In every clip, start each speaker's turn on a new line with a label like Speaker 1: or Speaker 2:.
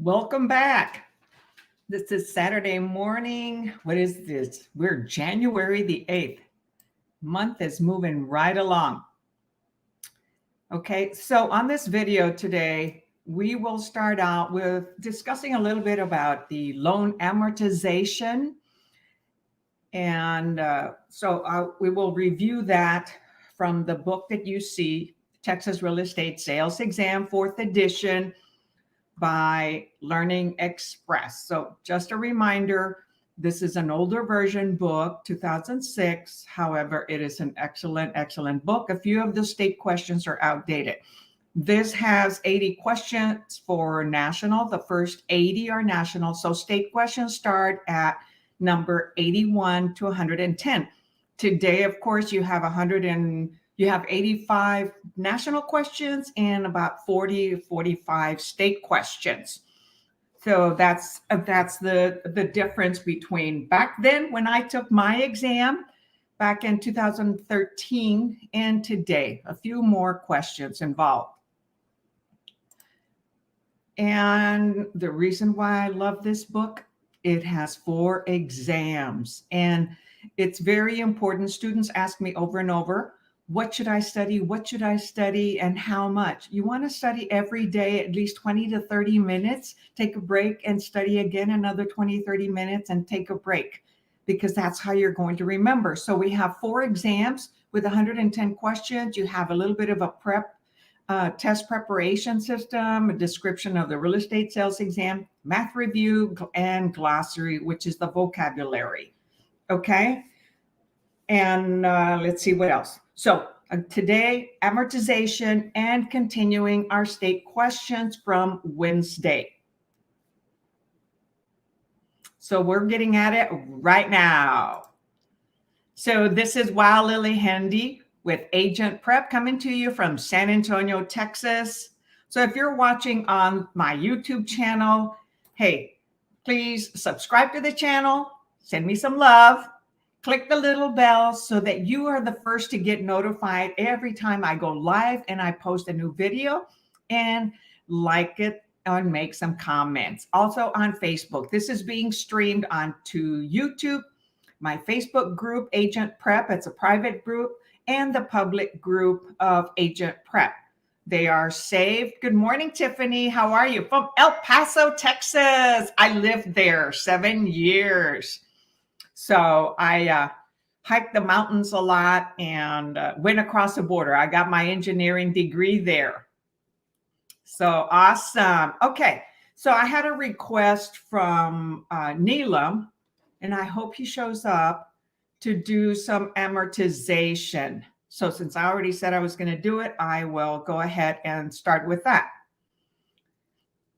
Speaker 1: Welcome back. This is Saturday morning. What is this? We're January the 8th. Month is moving right along. Okay, so on this video today, we will start out with discussing a little bit about the loan amortization. And we will review that from the book that you see, Texas Real Estate Sales Exam, 4th edition, by Learning Express. So just a reminder, this is an older version book, 2006. However, it is an excellent book. A few of the state questions are outdated. This has 80 questions for national. The first 80 are national. So state questions start at number 81 to 110. Today, of course, you have 85 national questions and about 40 to 45 state questions. So that's the difference between back then when I took my exam back in 2013 and today. A few more questions involved. And the reason why I love this book, it has 4 exams, and it's very important. Students ask me over and over, what should I study? What should I study and how much? You want to study every day, at least 20 to 30 minutes, take a break and study again another 20, 30 minutes and take a break, because that's how you're going to remember. So we have 4 exams with 110 questions. You have a little bit of a test preparation system, a description of the real estate sales exam, math review, and glossary, which is the vocabulary. Okay. And let's see what else. So today, amortization and continuing our state questions from Wednesday. So we're getting at it right now. So this is Lillie Handy with AgentPrep, coming to you from San Antonio, Texas. So if you're watching on my YouTube channel, hey, please subscribe to the channel, send me some love, click the little bell so that you are the first to get notified every time I go live and I post a new video, and like it and make some comments. Also on Facebook. This is being streamed onto YouTube, my Facebook group, AgentPrep. It's a private group, and the public group of AgentPrep. They are saved. Good morning, Tiffany. How are you? From El Paso, Texas. I lived there 7 years. So I hiked the mountains a lot and went across the border. I got my engineering degree there. So awesome. Okay. So I had a request from Neelam, and I hope he shows up to do some amortization. So since I already said I was going to do it, I will go ahead and start with that.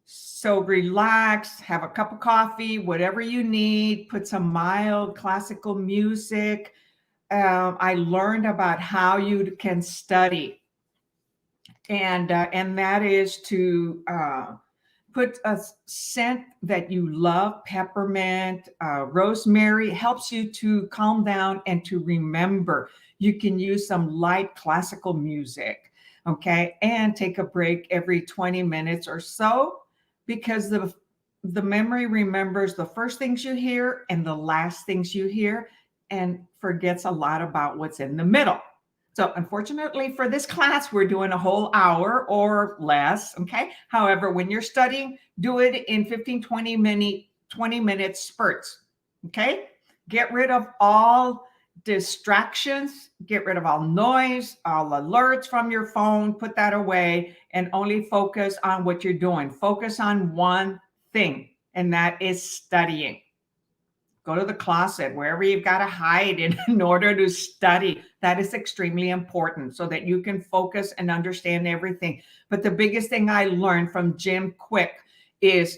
Speaker 1: So relax, have a cup of coffee, whatever you need, put some mild classical music. I learned about how you can study. And that is to put a scent that you love, peppermint, rosemary, helps you to calm down and to remember. You can use some light classical music, okay? And take a break every 20 minutes or so, because the memory remembers the first things you hear and the last things you hear, and forgets a lot about what's in the middle. So unfortunately for this class, we're doing a whole hour or less, okay? However, when you're studying, do it in 20 minute spurts, okay? Get rid of all distractions, get rid of all noise, all alerts from your phone, put that away, and only focus on what you're doing. Focus on one thing, and that is studying. Go to the closet, wherever you've got to hide in order to study. That is extremely important so that you can focus and understand everything. But the biggest thing I learned from Jim Quick is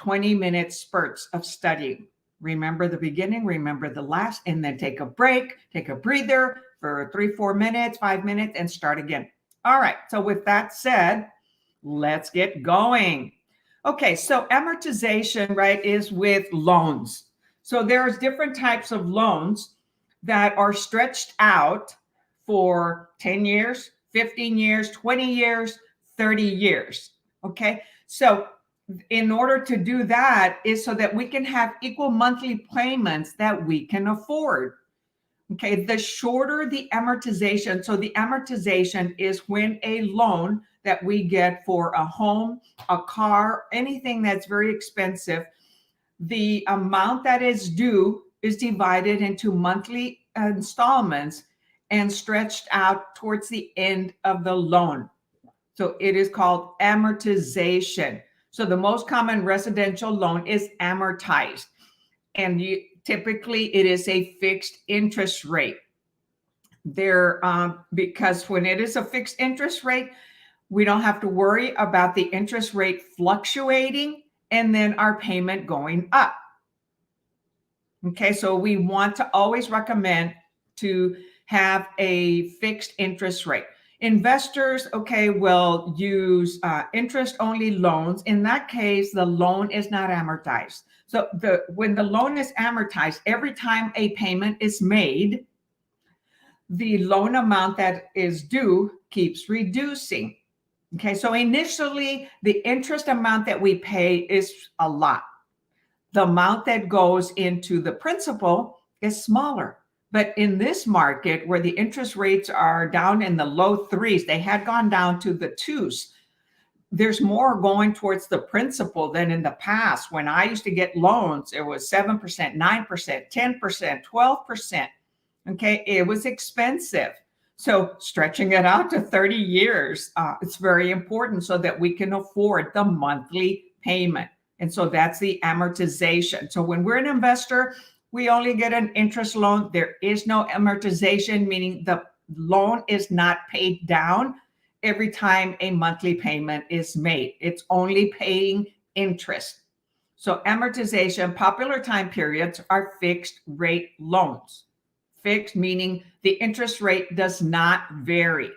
Speaker 1: 20-minute spurts of studying. Remember the beginning, remember the last, and then take a break, take a breather for 3-4 minutes, 5 minutes, and start again. All right. So with that said, let's get going. Okay. So amortization, right, is with loans. So there's different types of loans that are stretched out for 10 years, 15 years, 20 years, 30 years. Okay. So in order to do that is so that we can have equal monthly payments that we can afford. Okay, the shorter the amortization, so the amortization is when a loan that we get for a home, a car, anything that's very expensive, the amount that is due is divided into monthly installments and stretched out towards the end of the loan. So it is called amortization. So the most common residential loan is amortized, and typically it is a fixed interest rate. Because when it is a fixed interest rate, we don't have to worry about the interest rate fluctuating and then our payment going up. Okay, so we want to always recommend to have a fixed interest rate. Investors, okay, will use interest-only loans. In that case, the loan is not amortized. So when the loan is amortized, every time a payment is made, the loan amount that is due keeps reducing. Okay, so initially, the interest amount that we pay is a lot. The amount that goes into the principal is smaller. But in this market where the interest rates are down in the low threes, they had gone down to the twos. There's more going towards the principal than in the past. When I used to get loans, it was 7%, 9%, 10%, 12%. Okay, it was expensive. So stretching it out to 30 years, it's very important so that we can afford the monthly payment. And so that's the amortization. So when we're an investor, we only get an interest loan. There is no amortization, meaning the loan is not paid down every time a monthly payment is made. It's only paying interest. So amortization, popular time periods are fixed rate loans. Fixed meaning the interest rate does not vary.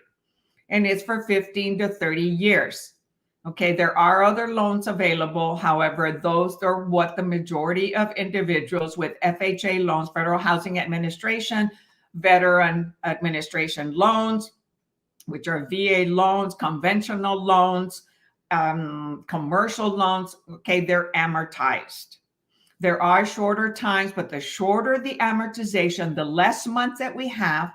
Speaker 1: And it's for 15 to 30 years. Okay, there are other loans available. However, those are what the majority of individuals with FHA loans, Federal Housing Administration, Veteran Administration loans, which are VA loans, conventional loans, commercial loans, okay, they're amortized. There are shorter times, but the shorter the amortization, the less months that we have,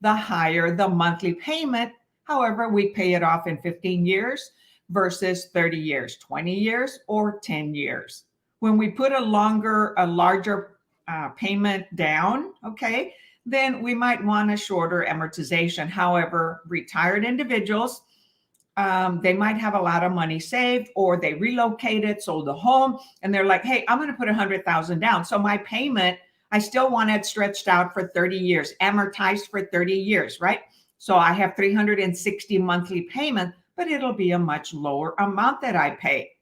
Speaker 1: the higher the monthly payment. However, we pay it off in 15 years versus 30 years, 20 years, or 10 years. When we put a larger payment down, okay, then we might want a shorter amortization. However, retired individuals, they might have a lot of money saved, or they relocated, sold the home, and they're like, hey, I'm going to put 100,000 down. So my payment, I still want it stretched out for 30 years, amortized for 30 years, right? So I have 360 monthly payment, but it'll be a much lower amount that I pay.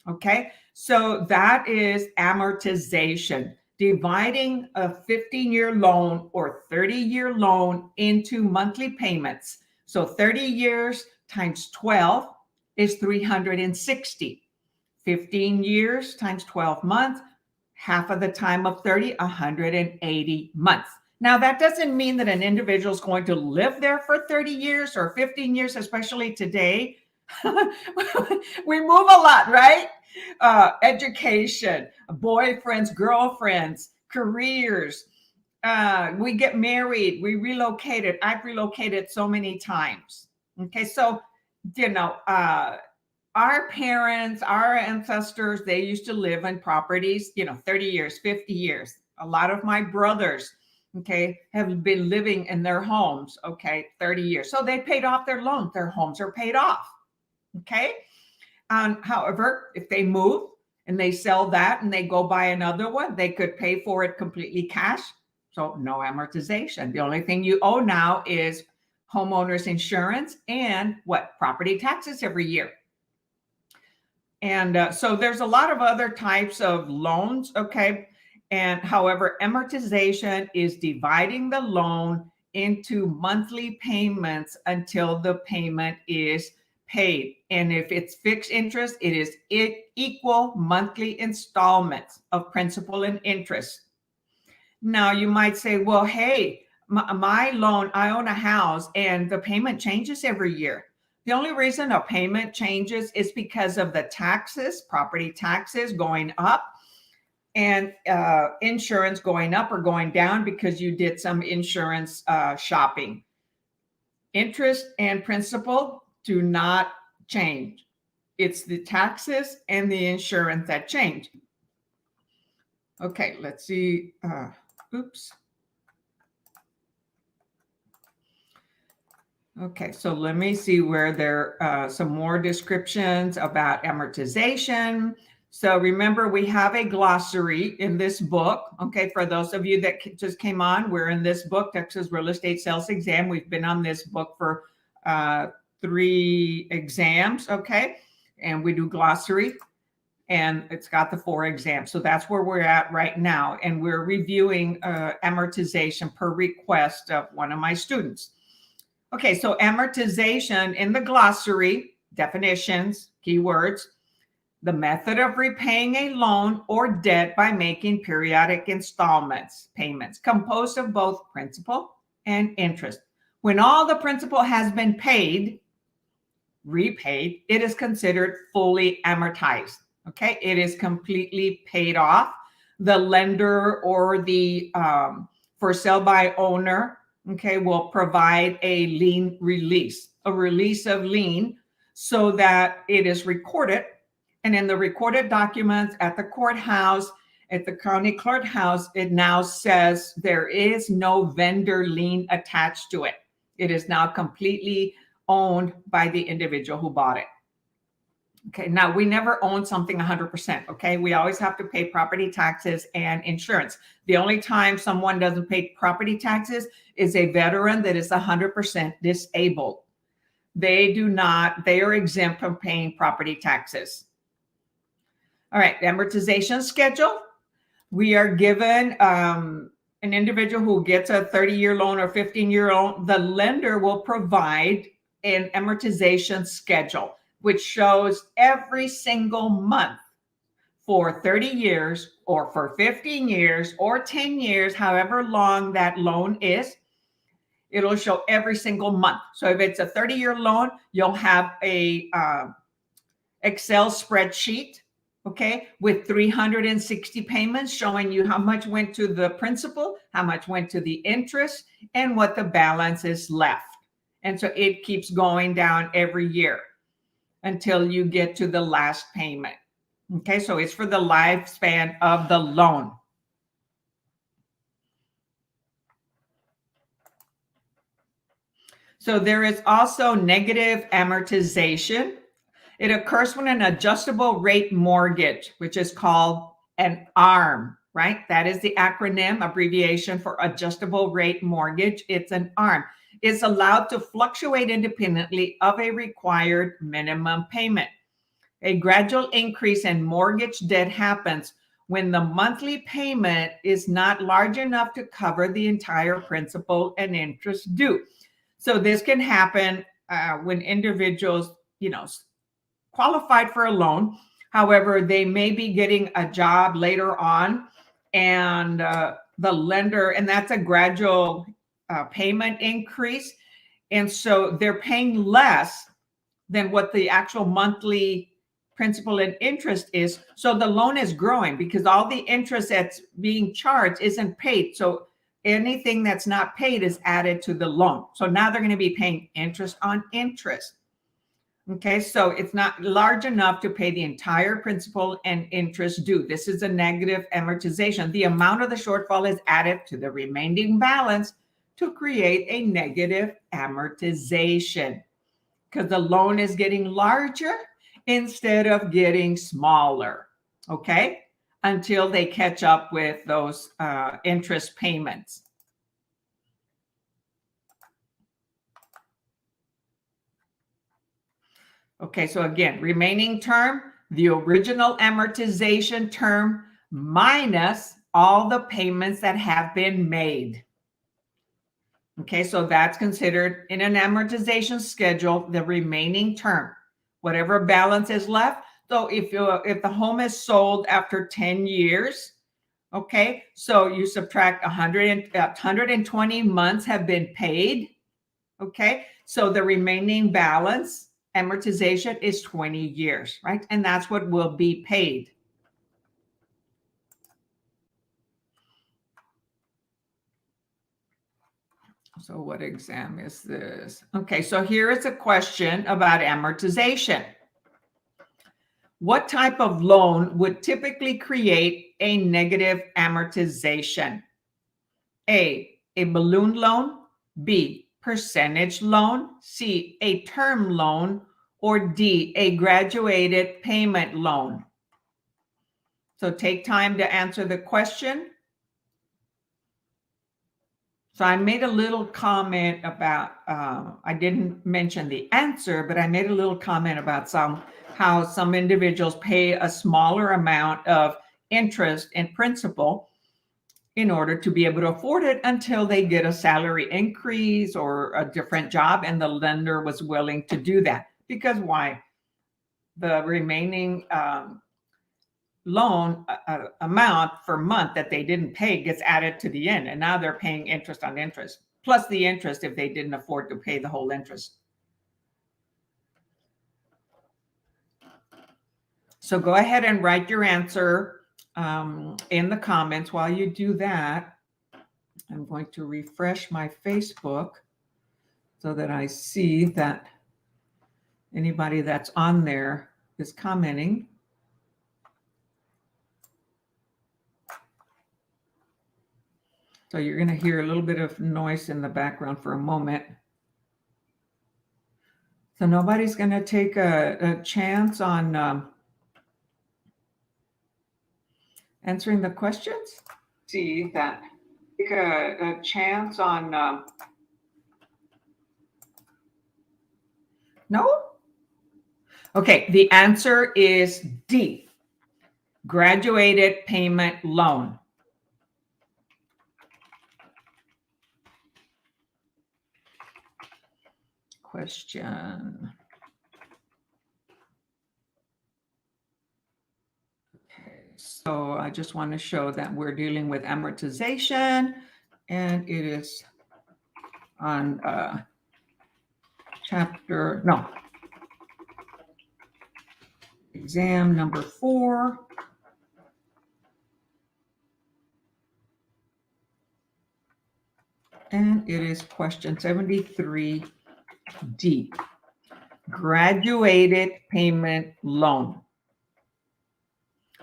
Speaker 1: Okay, so that is amortization, dividing a 15-year loan or 30-year loan into monthly payments. So 30 years times 12 is 360. 15 years times 12 months, half of the time of 30, 180 months. Now, that doesn't mean that an individual is going to live there for 30 years or 15 years, especially today. We move a lot, right? Education, boyfriends, girlfriends, careers. We get married, we relocated. I've relocated so many times. Okay, so, our parents, our ancestors, they used to live in properties, 30 years, 50 years. A lot of my brothers, okay, have been living in their homes, okay, 30 years. So they paid off their loans. Their homes are paid off, okay? However, if they move and they sell that and they go buy another one, they could pay for it completely cash. So no amortization. The only thing you owe now is homeowners insurance and property taxes every year. And so there's a lot of other types of loans, okay? And however, amortization is dividing the loan into monthly payments until the payment is paid. And if it's fixed interest, it is equal monthly installments of principal and interest. Now you might say, well, hey, my loan, I own a house and the payment changes every year. The only reason a payment changes is because of the taxes, property taxes going up, and insurance going up or going down because you did some insurance shopping. Interest and principal do not change. It's the taxes and the insurance that change. Okay, let's see. Oops. Okay, so let me see where there are some more descriptions about amortization. So remember, we have a glossary in this book. Okay, for those of you that just came on, we're in this book, Texas Real Estate Sales Exam. We've been on this book for 3 exams, okay? And we do glossary, and it's got the 4 exams. So that's where we're at right now. And we're reviewing amortization per request of one of my students. Okay, so amortization in the glossary, definitions, keywords, the method of repaying a loan or debt by making periodic installments, payments, composed of both principal and interest. When all the principal has been paid, repaid, it is considered fully amortized. Okay, it is completely paid off. The lender or the for sale by owner, okay, will provide a lien release, a release of lien, so that it is recorded. And in the recorded documents at the courthouse, at the county courthouse, it now says there is no vendor lien attached to it. It is now completely owned by the individual who bought it. Okay, now we never own something 100%. Okay, we always have to pay property taxes and insurance. The only time someone doesn't pay property taxes is a veteran that is 100% disabled. They do not, they are exempt from paying property taxes. All right, the amortization schedule. We are given an individual who gets a 30-year loan or 15-year loan, the lender will provide an amortization schedule, which shows every single month for 30 years or for 15 years or 10 years, however long that loan is. It'll show every single month. So if it's a 30-year loan, you'll have a Excel spreadsheet, okay, with 360 payments showing you how much went to the principal, how much went to the interest, and what the balance is left. And so it keeps going down every year until you get to the last payment. Okay, so it's for the lifespan of the loan. So there is also negative amortization. It occurs when an adjustable rate mortgage, which is called an ARM, right? That is the acronym abbreviation for adjustable rate mortgage. It's an ARM. It's allowed to fluctuate independently of a required minimum payment. A gradual increase in mortgage debt happens when the monthly payment is not large enough to cover the entire principal and interest due. So this can happen when individuals, qualified for a loan. However, they may be getting a job later on, and the lender, and that's a gradual payment increase. And so they're paying less than what the actual monthly principal and interest is. So the loan is growing because all the interest that's being charged isn't paid. So anything that's not paid is added to the loan. So now they're going to be paying interest on interest. Okay, so it's not large enough to pay the entire principal and interest due. This is a negative amortization. The amount of the shortfall is added to the remaining balance to create a negative amortization because the loan is getting larger instead of getting smaller, okay, until they catch up with those interest payments. Okay, so again, remaining term, the original amortization term minus all the payments that have been made. Okay, so that's considered in an amortization schedule, the remaining term, whatever balance is left. So if the home is sold after 10 years, okay, so you subtract 120 months have been paid. Okay, so the remaining balance amortization is 20 years, right? And that's what will be paid. So what exam is this? Okay, so here is a question about amortization. What type of loan would typically create a negative amortization? A balloon loan, B, percentage loan, C, a term loan, or D, a graduated payment loan? So take time to answer the question. So I made a little comment about, I didn't mention the answer, but I made a little comment about how some individuals pay a smaller amount of interest and principal in order to be able to afford it until they get a salary increase or a different job, and the lender was willing to do that. Because why? The remaining loan amount per month that they didn't pay gets added to the end, and now they're paying interest on interest, plus the interest if they didn't afford to pay the whole interest. So go ahead and write your answer in the comments. While you do that, I'm going to refresh my Facebook so that I see that anybody that's on there is commenting. So you're going to hear a little bit of noise in the background for a moment. So nobody's going to take a chance on answering the questions? See that. Take a chance on... No? Okay, the answer is D, graduated payment loan. Question. Okay, so I just want to show that we're dealing with amortization, and it is on exam number 4. And it is question 73D, graduated payment loan.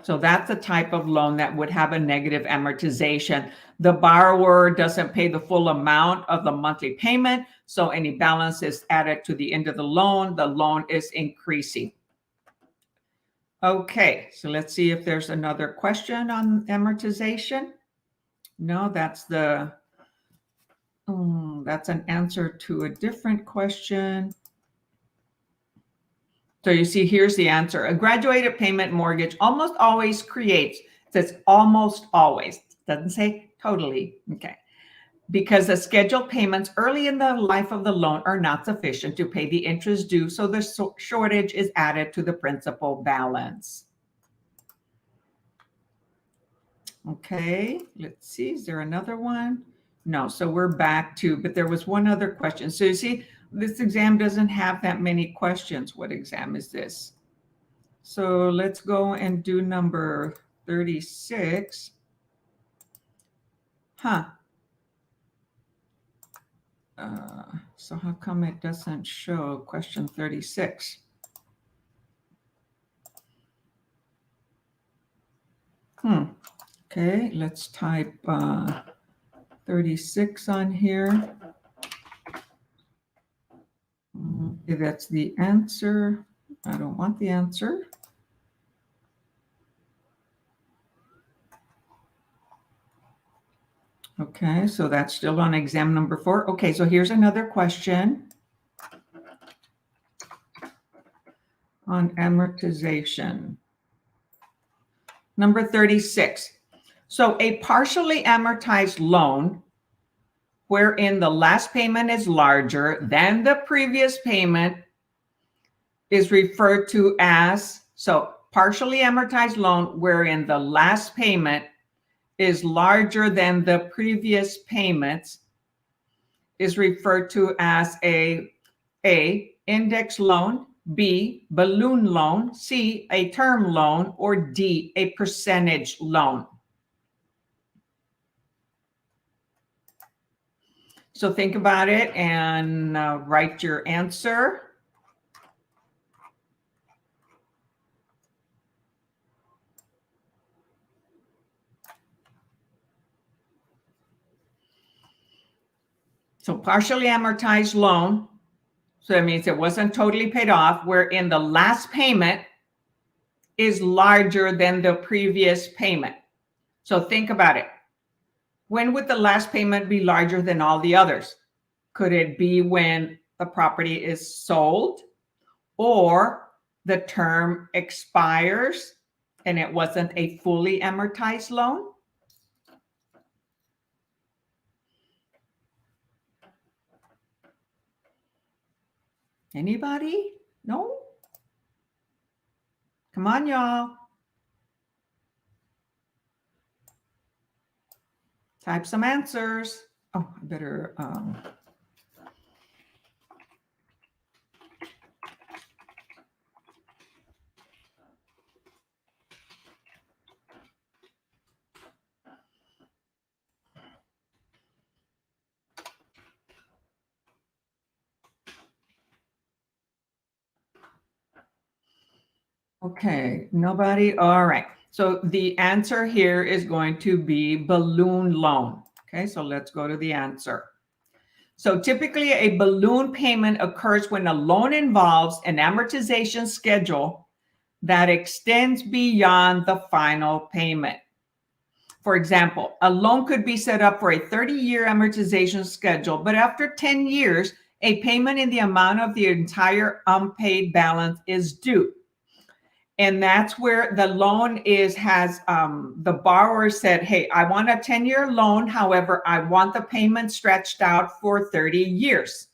Speaker 1: So that's a type of loan that would have a negative amortization. The borrower doesn't pay the full amount of the monthly payment, so any balance is added to the end of the loan. The loan is increasing. Okay, so let's see if there's another question on amortization. No, that's an answer to a different question. So you see, here's the answer. A graduated payment mortgage almost always creates, it says almost always, doesn't say totally, okay, because the scheduled payments early in the life of the loan are not sufficient to pay the interest due, so the shortage is added to the principal balance. Okay, let's see, is there another one? No, so we're back to, but there was one other question. So you see, this exam doesn't have that many questions. What exam is this? So let's go and do number 36. So how come it doesn't show question 36? Okay, let's type 36 on here. If that's the answer, I don't want the answer. Okay, so that's still on exam number 4. Okay, so here's another question on amortization. Number 36. So a partially amortized loan wherein the last payment is larger than the previous payment is referred to as, so partially amortized loan wherein the last payment is larger than the previous payments is referred to as a index loan, B, balloon loan, C, a term loan, or D, a percentage loan? So think about it and write your answer. So partially amortized loan, so that means it wasn't totally paid off, wherein the last payment is larger than the previous payment. So think about it. When would the last payment be larger than all the others? Could it be when the property is sold or the term expires and it wasn't a fully amortized loan? Anybody? No? Come on, y'all. Type some answers. Oh, I better. Okay, nobody. All right. So the answer here is going to be balloon loan. Okay, so let's go to the answer. So typically a balloon payment occurs when a loan involves an amortization schedule that extends beyond the final payment. For example, a loan could be set up for a 30-year amortization schedule, but after 10 years, a payment in the amount of the entire unpaid balance is due. And that's where the loan has the borrower said, hey, I want a 10-year loan. However, I want the payment stretched out for 30 years.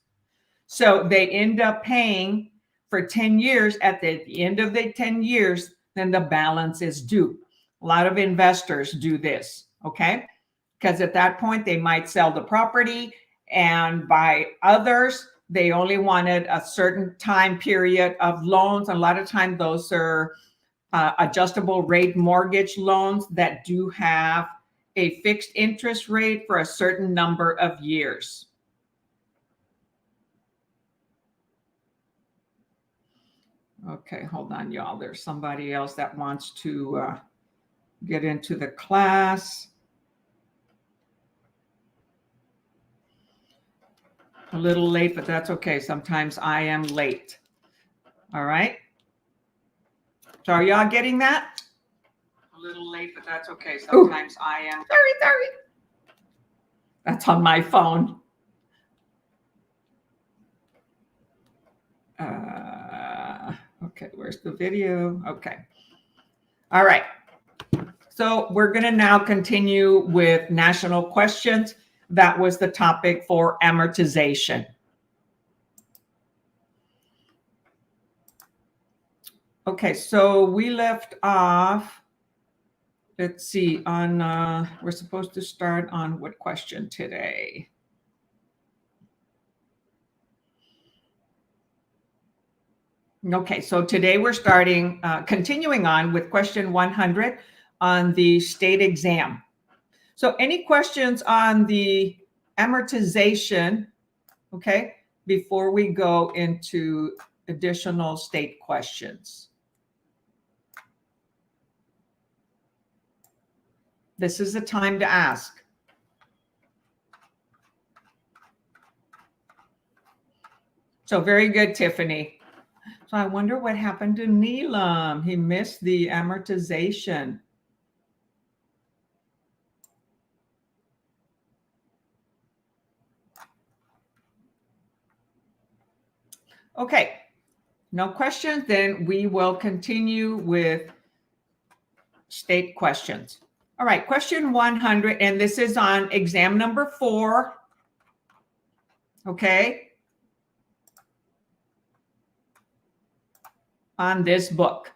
Speaker 1: So they end up paying for 10 years. At the end of the 10 years, then the balance is due. A lot of investors do this, okay? Because at that point, they might sell the property and buy others. They only wanted a certain time period of loans. A lot of times those are adjustable rate mortgage loans that do have a fixed interest rate for a certain number of years. Okay, hold on, y'all. There's somebody else that wants to get into the class. A little late, but that's okay. Sometimes I am late. All right. So are y'all getting that? A little late, but that's okay. Sometimes I am. Sorry. That's on my phone. Okay, where's the video? Okay. All right. So we're going to now continue with national questions. That was the topic for amortization. Okay, so we left off, let's see, on, we're supposed to start on what question today? Okay, so today we're starting, continuing on with question 100 on the state exam. So any questions on the amortization, okay, before we go into additional state questions? This is the time to ask. So very good, Tiffany. So I wonder what happened to Neelam. He missed the amortization. Okay, no questions. Then we will continue with state questions. All right, question 100, and this is on exam number 4. Okay. On this book,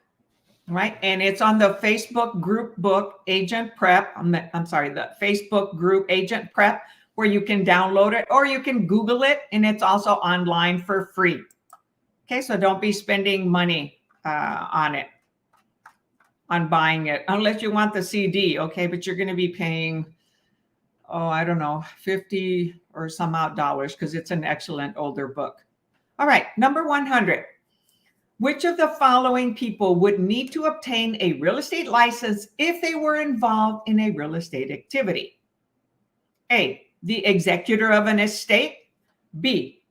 Speaker 1: right? And it's on the Facebook group book, AgentPrep. The Facebook group AgentPrep, where you can download it or you can Google it, and it's also online for free. Okay, so don't be spending money on it, on buying it, unless you want the CD, okay? But you're going to be paying, oh, I don't know, 50 or some odd dollars because it's an excellent older book. All right, number 100. Which of the following people would need to obtain a real estate license if they were involved in a real estate activity? A, the executor of an estate. B,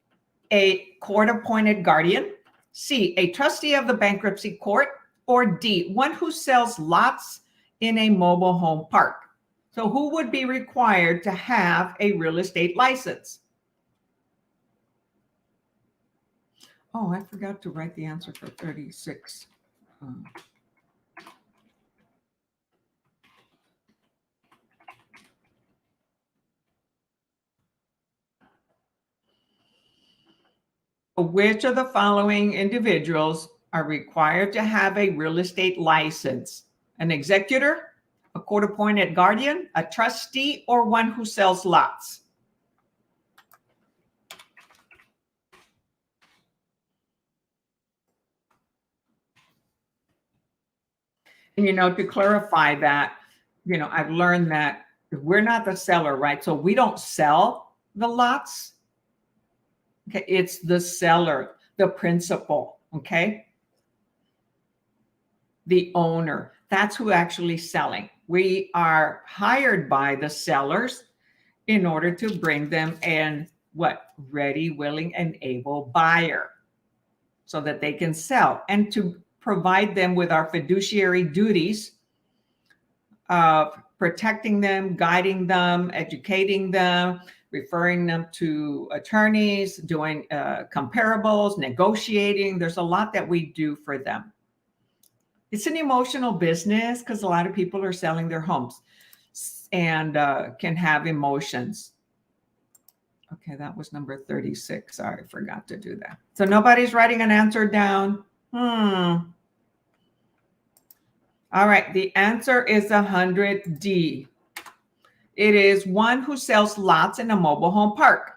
Speaker 1: a court-appointed guardian. C, a trustee of the bankruptcy court. Or D, one who sells lots in a mobile home park. So who would be required to have a real estate license? Oh, I forgot to write the answer for 36. Which of the following individuals are required to have a real estate license? An executor, a court-appointed guardian, a trustee, or one who sells lots? And, to clarify that, I've learned that we're not the seller, right? So we don't sell the lots. Okay, it's the seller, the principal, okay? The owner. That's who actually selling. We are hired by the sellers in order to bring them in ready, willing, and able buyer so that they can sell, and to provide them with our fiduciary duties of protecting them, guiding them, educating them, referring them to attorneys, doing comparables, negotiating. There's a lot that we do for them. It's an emotional business because a lot of people are selling their homes and can have emotions. Okay, that was number 36. Sorry, I forgot to do that. So nobody's writing an answer down. All right, the answer is 100D. It is one who sells lots in a mobile home park.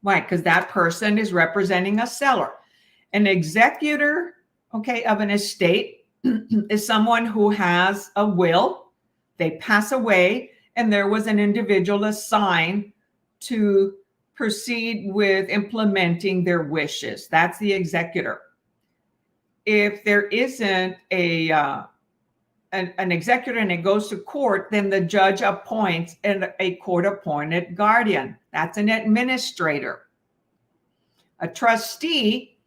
Speaker 1: Why? Because that person is representing a seller. An executor, okay, of an estate is someone who has a will. They pass away, and there was an individual assigned to proceed with implementing their wishes. That's the executor. If there isn't an executor and it goes to court, then the judge appoints a court-appointed guardian. That's an administrator. A trustee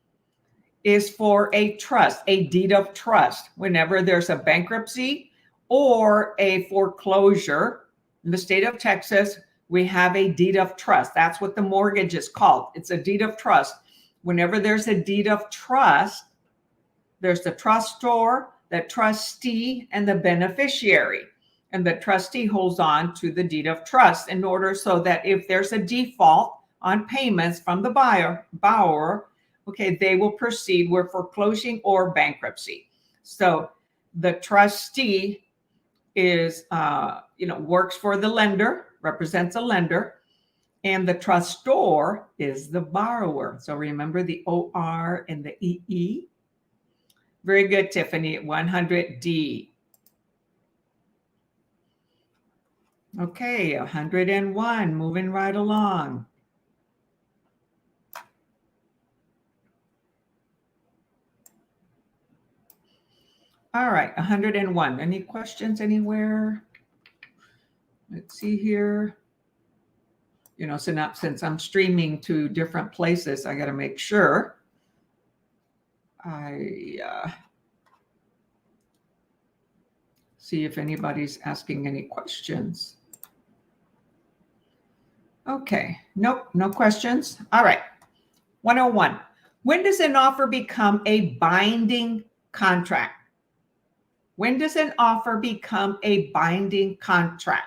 Speaker 1: is for a trust, a deed of trust. Whenever there's a bankruptcy or a foreclosure in the state of Texas, we have a deed of trust. That's what the mortgage is called. It's a deed of trust. Whenever there's a deed of trust, there's the trustor, the trustee, and the beneficiary. And the trustee holds on to the deed of trust in order so that if there's a default on payments from the borrower, okay, they will proceed with foreclosing or bankruptcy. So the trustee is, works for the lender, represents a lender, and the trustor is the borrower. So remember the OR and the EE. Very good, Tiffany, 100D. Okay, 101, moving right along. All right, 101. Any questions anywhere? Let's see here. Since I'm streaming to different places, I got to make sure I see if anybody's asking any questions. Okay, nope, no questions. All right, 101. When does an offer become a binding contract? When does an offer become a binding contract?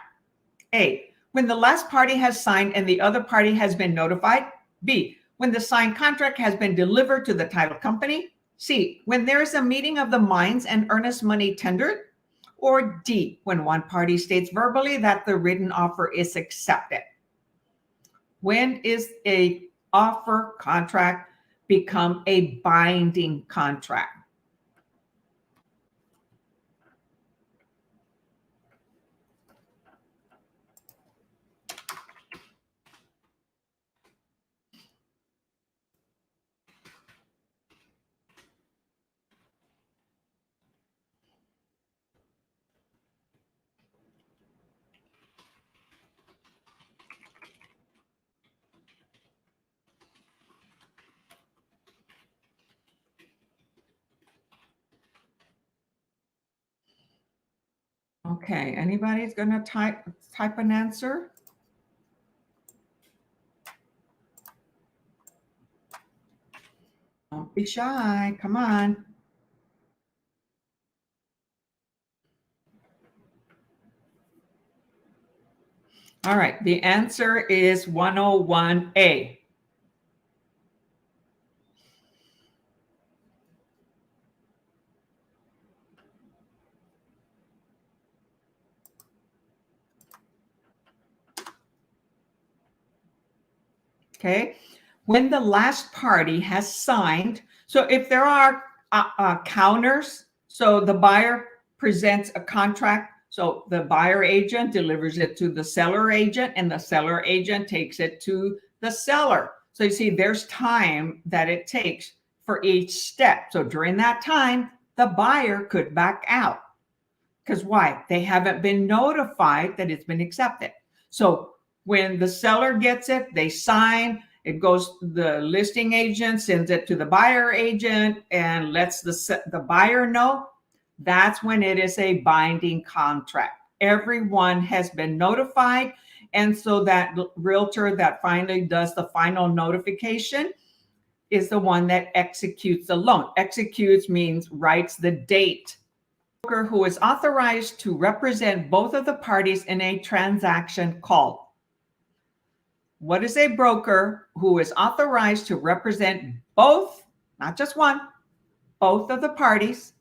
Speaker 1: A, when the last party has signed and the other party has been notified. B, when the signed contract has been delivered to the title company. C, when there is a meeting of the minds and earnest money tendered. Or D, when one party states verbally that the written offer is accepted. When is a offer contract become a binding contract? Okay, anybody's going to type an answer? Don't be shy. Come on. All right, the answer is 101A. Okay, when the last party has signed, so if there are counters, so the buyer presents a contract, so the buyer agent delivers it to the seller agent, and the seller agent takes it to the seller. So you see, there's time that it takes for each step. So during that time, the buyer could back out. Because why? They haven't been notified that it's been accepted. So when the seller gets it, they sign, it goes, the listing agent sends it to the buyer agent and lets the buyer know. That's when it is a binding contract. Everyone has been notified. And so that realtor that finally does the final notification is the one that executes the loan. Executes means writes the date. Who is authorized to represent both of the parties in a transaction called? What is a broker who is authorized to represent both, not just one, both of the parties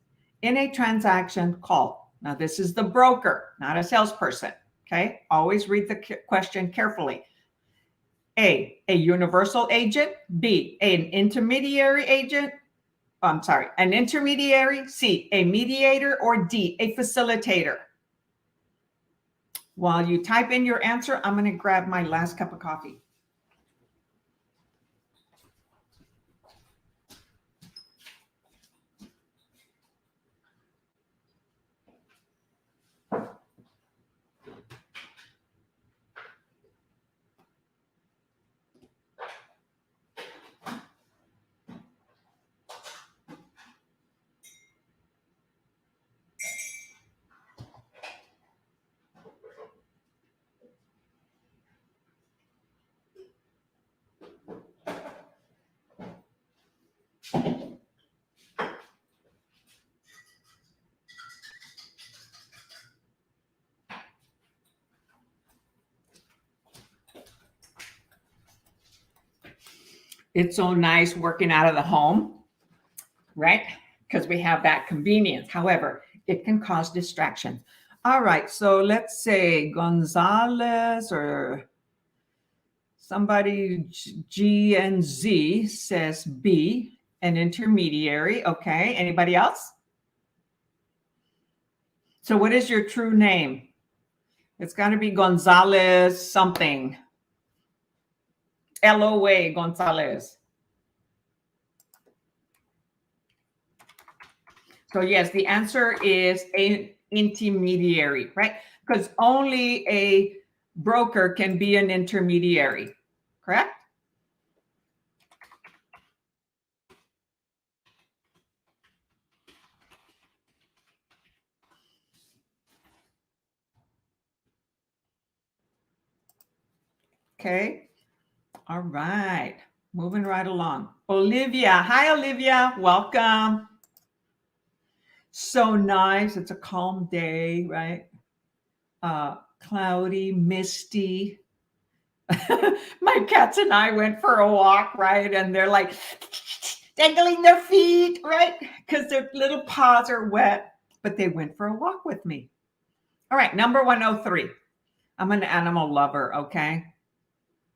Speaker 1: in a transaction called? Now, this is the broker, not a salesperson. Okay, always read the question carefully. A universal agent. B, an intermediary agent. An intermediary. C, a mediator. Or D, a facilitator. While you type in your answer, I'm going to grab my last cup of coffee. It's so nice working out of the home, right? Because we have that convenience. However, it can cause distractions. All right, so let's say Gonzalez or somebody G and Z says B, an intermediary. Okay, anybody else? So what is your true name? It's got to be Gonzalez something. LOA Gonzalez. So yes, the answer is an intermediary, right? Because only a broker can be an intermediary, correct? Okay. All right. Moving right along. Olivia. Hi, Olivia. Welcome. So nice. It's a calm day, right? Cloudy, misty. My cats and I went for a walk, right? And they're like dangling their feet, right? Because their little paws are wet, but they went for a walk with me. All right, number 103. I'm an animal lover, okay?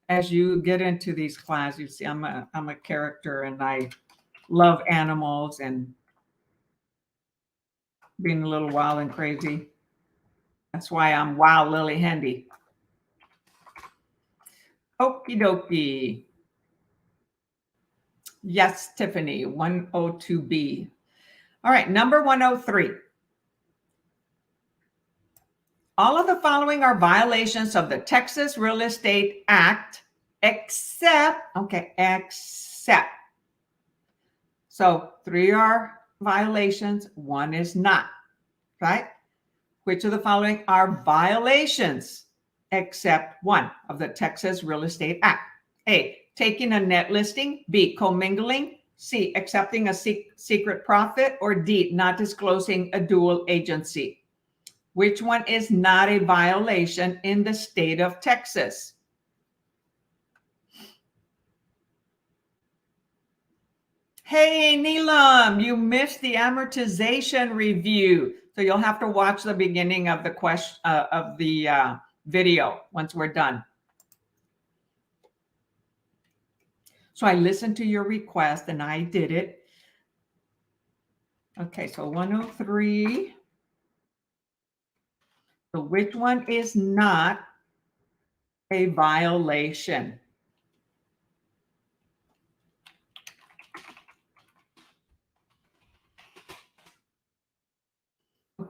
Speaker 1: as you get into these classes, you see I'm a character and I love animals and being a little wild and crazy. That's why I'm Wild Lillie Handy. Okie dokie. Yes, Tiffany, 102B. All right, number 103. All of the following are violations of the Texas Real Estate Act, except. So 3 are violations, 1 is not, right? Which of the following are violations, except 1 of the Texas Real Estate Act? A, taking a net listing. B, commingling. C, accepting a secret profit. Or D, not disclosing a dual agency. Which one is not a violation in the state of Texas? Hey, Neelam, you missed the amortization review. So you'll have to watch the beginning of the video once we're done. So I listened to your request and I did it. Okay, so 103. So which one is not a violation?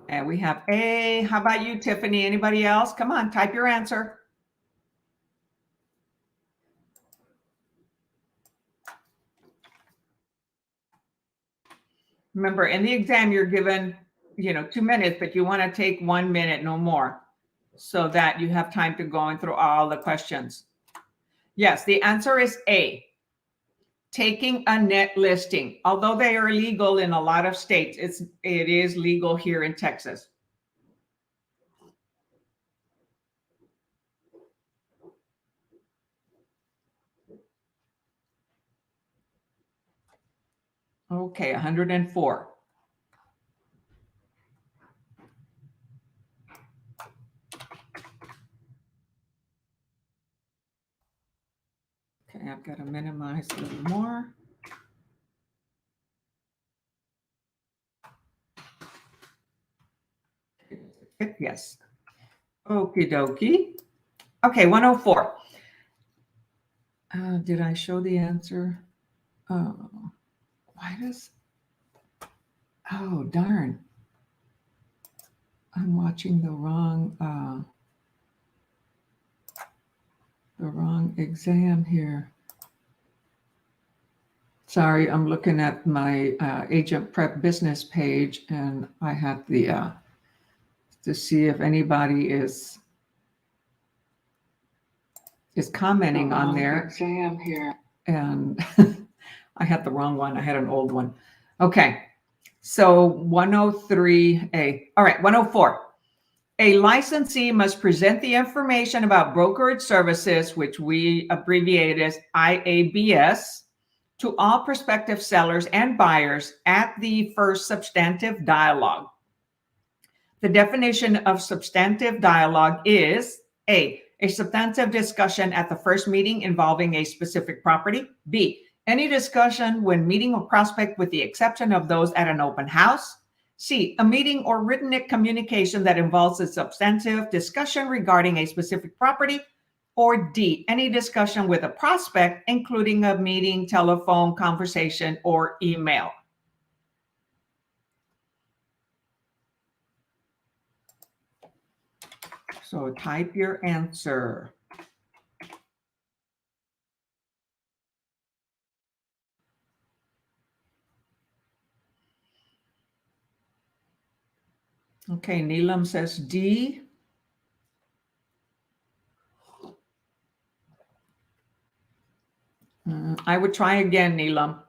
Speaker 1: And we have A. How about you, Tiffany? Anybody else? Come on, type your answer. Remember, in the exam, you're given, 2 minutes, but you want to take 1 minute, no more, so that you have time to go through all the questions. Yes, the answer is A. Taking a net listing. Although they are legal in a lot of states, it is legal here in Texas. Okay, 104. Okay, I've got to minimize a little more. Yes. Okie dokie. Okay, 104. Did I show the answer? Oh, why does. Oh, darn. I'm watching the wrong exam here. Sorry, I'm looking at my AgentPrep business page, and I have the to see if anybody is commenting on their exam here. And I had the wrong one. I had an old one. Okay, so 103A. All right, 104. A licensee must present the information about brokerage services, which we abbreviate as IABS, to all prospective sellers and buyers at the first substantive dialogue. The definition of substantive dialogue is A, substantive discussion at the first meeting involving a specific property. B, any discussion when meeting a prospect with the exception of those at an open house. C, a meeting or written communication that involves a substantive discussion regarding a specific property. Or D, any discussion with a prospect, including a meeting, telephone conversation, or email. So type your answer. Okay, Neelam says D. I would try again, Neelam.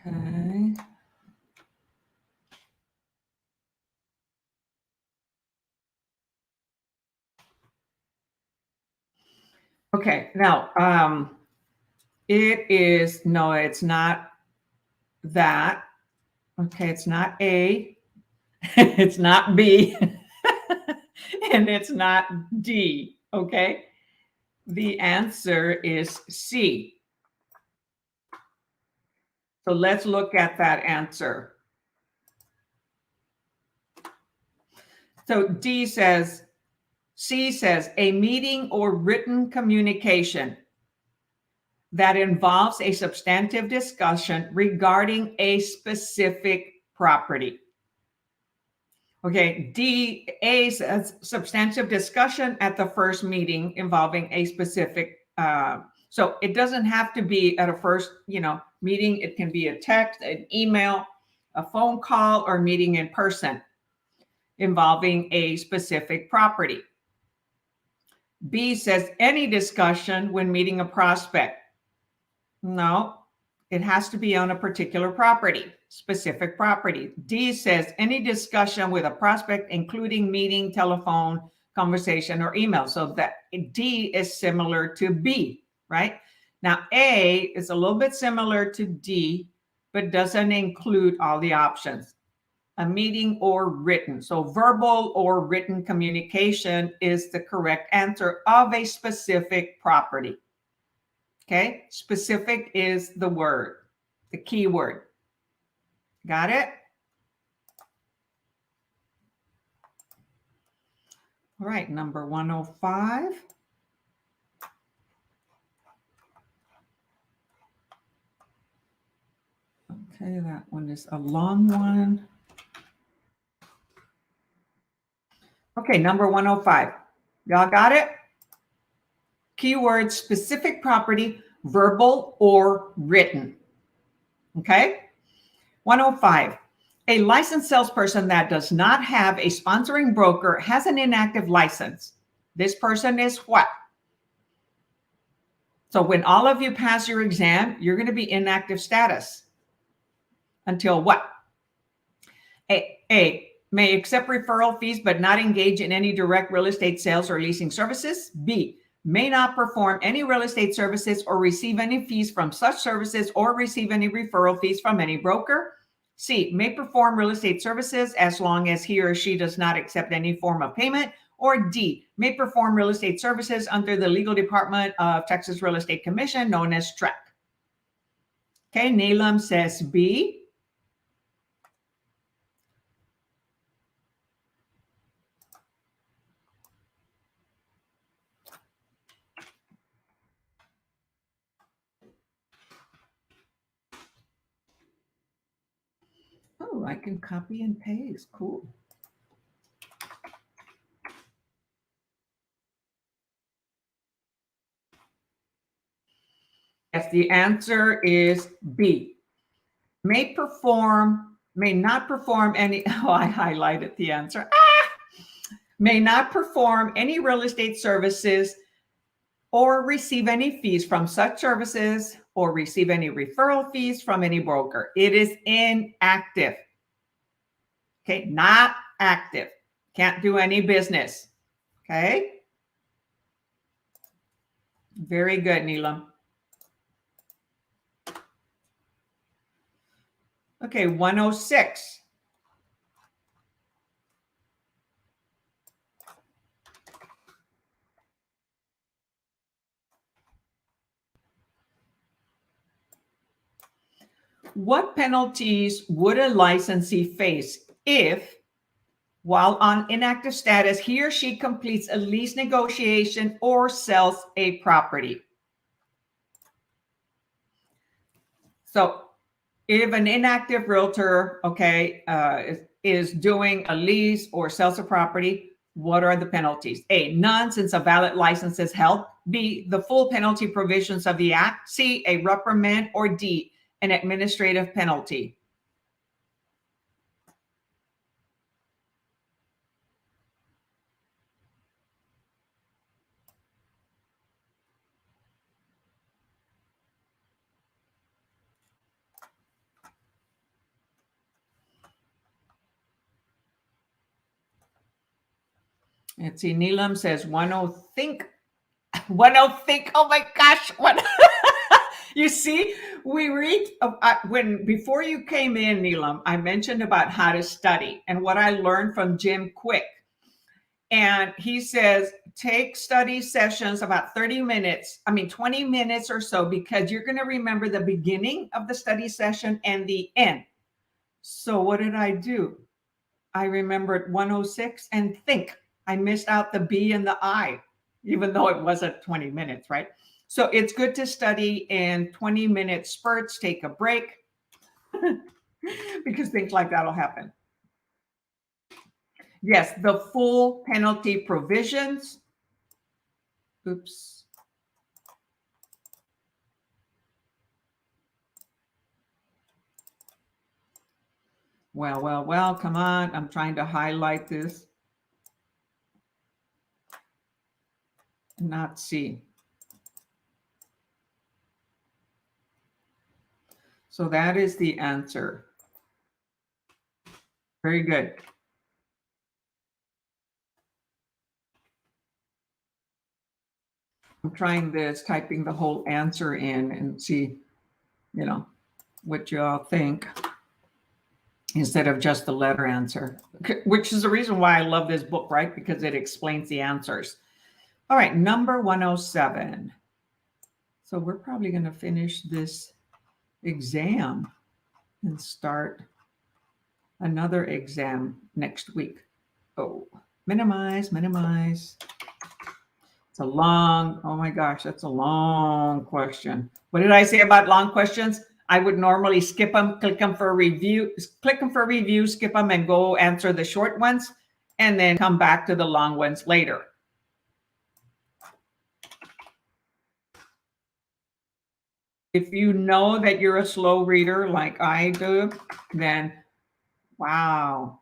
Speaker 1: Okay. Okay, now, no, it's not that. Okay, it's not A, it's not B, and it's not D, okay? The answer is C. So let's look at that answer. So C says, a meeting or written communication that involves a substantive discussion regarding a specific property. Okay, A says substantive discussion at the first meeting involving a specific, so it doesn't have to be at a first, meeting. It can be a text, an email, a phone call, or meeting in person involving a specific property. B says any discussion when meeting a prospect. No, it has to be on a particular property, specific property. D says any discussion with a prospect, including meeting, telephone, conversation, or email. So that D is similar to B, right? Now, A is a little bit similar to D, but doesn't include all the options. A meeting or written. So verbal or written communication is the correct answer of a specific property. Okay, specific is the word, the key word. Got it? All right, number 105. Okay, that one is a long one. Okay, number 105. Y'all got it? Keyword specific property, verbal or written. Okay? 105. A licensed salesperson that does not have a sponsoring broker has an inactive license. This person is what? So when all of you pass your exam, you're going to be inactive status until what? A, may accept referral fees but not engage in any direct real estate sales or leasing services. B, may not perform any real estate services or receive any fees from such services or receive any referral fees from any broker. C, may perform real estate services as long as he or she does not accept any form of payment. Or D, may perform real estate services under the legal department of Texas Real Estate Commission, known as TREC. Okay, Neelam says B. Oh, I can copy and paste. Cool. Yes, the answer is B. May not perform any, oh, I highlighted the answer. May not perform any real estate services or receive any fees from such services or receive any referral fees from any broker. It is inactive. Okay, not active. Can't do any business. Okay. Very good, Neelam. Okay, 106. What penalties would a licensee face if, while on inactive status, he or she completes a lease negotiation or sells a property? So if an inactive realtor, is doing a lease or sells a property, what are the penalties? A, none, since a valid license is held. B, the full penalty provisions of the act. C, a reprimand. Or D, an administrative penalty. Let's see. Neelam says 10 think. 10 think. Oh my gosh. What? You see, we read when before you came in, Neelam, I mentioned about how to study and what I learned from Jim Quick. And he says, take study sessions about 30 minutes, 20 minutes or so, because you're going to remember the beginning of the study session and the end. So what did I do? I remembered 106 and think. I missed out the B and the I, even though it wasn't 20 minutes, right? So it's good to study in 20-minute spurts, take a break, because things like that will happen. Yes, the full penalty provisions. Oops. Well, come on. I'm trying to highlight this. Not see. So that is the answer. Very good. I'm trying this, typing the whole answer in and see, what you all think instead of just the letter answer, which is the reason why I love this book, right? Because it explains the answers. All right, number 107. So we're probably going to finish this exam and start another exam next week. Oh, minimize. It's a long, oh my gosh, that's a long question. What did I say about long questions? I would normally skip them, click them for review, skip them and go answer the short ones, and then come back to the long ones later. If you know that you're a slow reader like I do, then wow.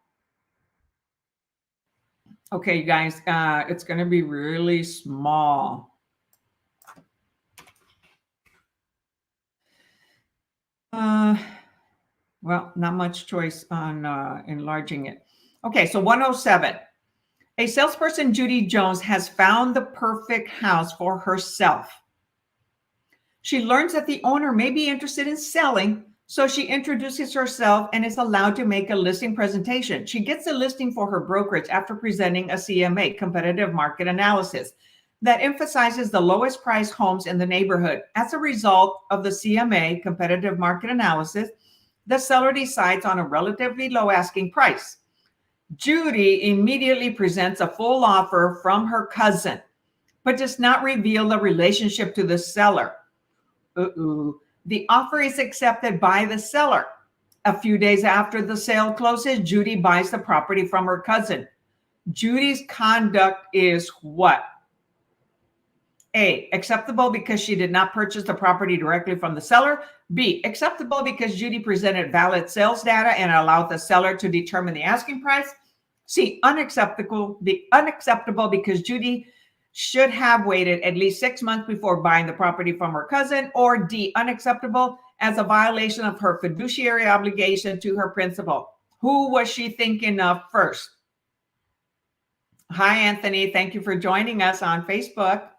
Speaker 1: Okay, you guys, it's going to be really small. Well, not much choice on enlarging it. Okay, so 107. A salesperson, Judy Jones, has found the perfect house for herself. She learns that the owner may be interested in selling, so she introduces herself and is allowed to make a listing presentation. She gets a listing for her brokerage after presenting a CMA, competitive market analysis, that emphasizes the lowest price homes in the neighborhood. As a result of the CMA, competitive market analysis, the seller decides on a relatively low asking price. Judy immediately presents a full offer from her cousin, but does not reveal the relationship to the seller. The offer is accepted by the seller. A few days after the sale closes, Judy buys the property from her cousin. Judy's conduct is what? A, acceptable because she did not purchase the property directly from the seller. B, acceptable because Judy presented valid sales data and allowed the seller to determine the asking price. C, unacceptable because Judy should have waited at least 6 months before buying the property from her cousin. Or D, unacceptable as a violation of her fiduciary obligation to her principal. Who was she thinking of first? Hi, Anthony. Thank you for joining us on Facebook.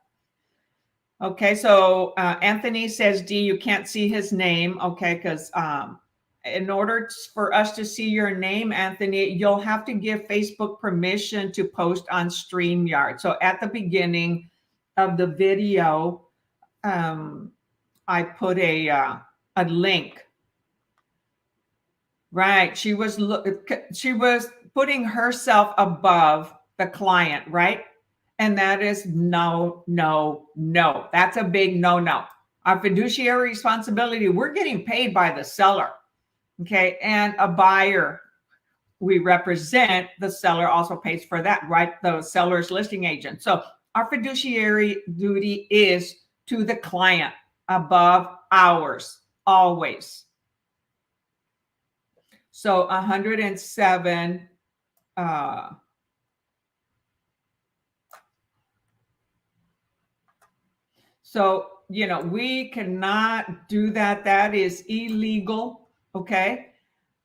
Speaker 1: Okay, so Anthony says D, you can't see his name. Okay, because in order for us to see your name, Anthony, you'll have to give Facebook permission to post on StreamYard. So at the beginning of the video, I put a link. Right, she was putting herself above the client, right? And that is no. That's a big no. Our fiduciary responsibility, we're getting paid by the seller, okay? And a buyer, we represent, the seller also pays for that, right? The seller's listing agent. So our fiduciary duty is to the client above ours, always. So 107, so, we cannot do that. That is illegal. Okay.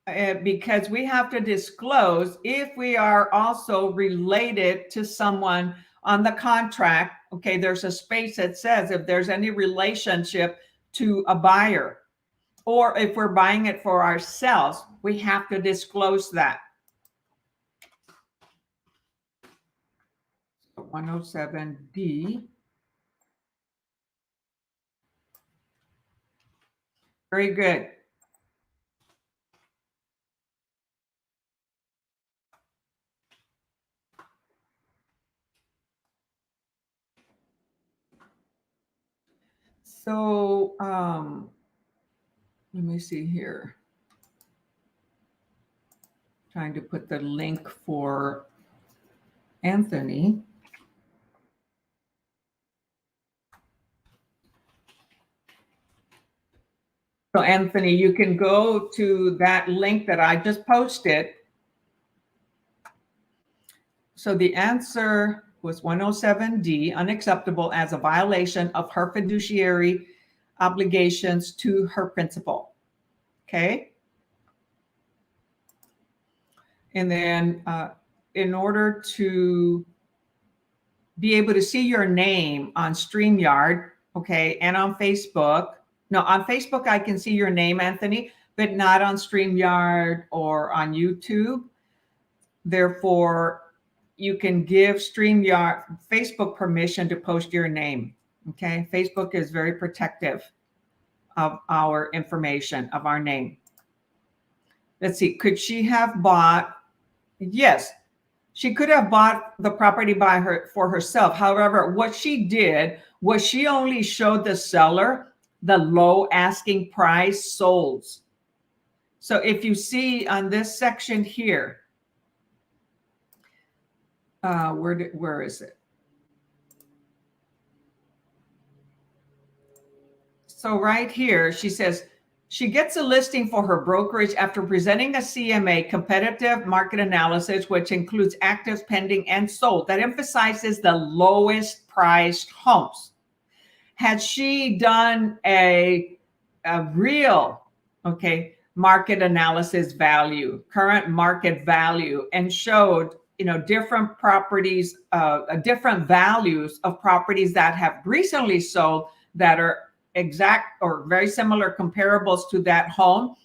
Speaker 1: because we have to disclose if we are also related to someone on the contract. Okay, there's a space that says if there's any relationship to a buyer, or if we're buying it for ourselves, we have to disclose that. 107D. Very good. So let me see here. Trying to put the link for Anthony. So Anthony, you can go to that link that I just posted. So the answer was 107D, unacceptable as a violation of her fiduciary obligations to her principal. Okay. And then in order to be able to see your name on StreamYard, okay, and on Facebook. No, on Facebook, I can see your name, Anthony, but not on StreamYard or on YouTube. Therefore, you can give StreamYard, Facebook permission to post your name, okay? Facebook is very protective of our information, of our name. Let's see, could she have bought? Yes, she could have bought the property for herself. However, what she did was she only showed the seller the low asking price sold. So if you see on this section here, where is it? So right here, she says she gets a listing for her brokerage after presenting a CMA, competitive market analysis, which includes actives, pending, and sold, that emphasizes the lowest priced homes. Had she done a real, okay, market analysis value, current market value, and showed, you know, different properties, different values of properties that have recently sold that are exact or very similar comparables to that home,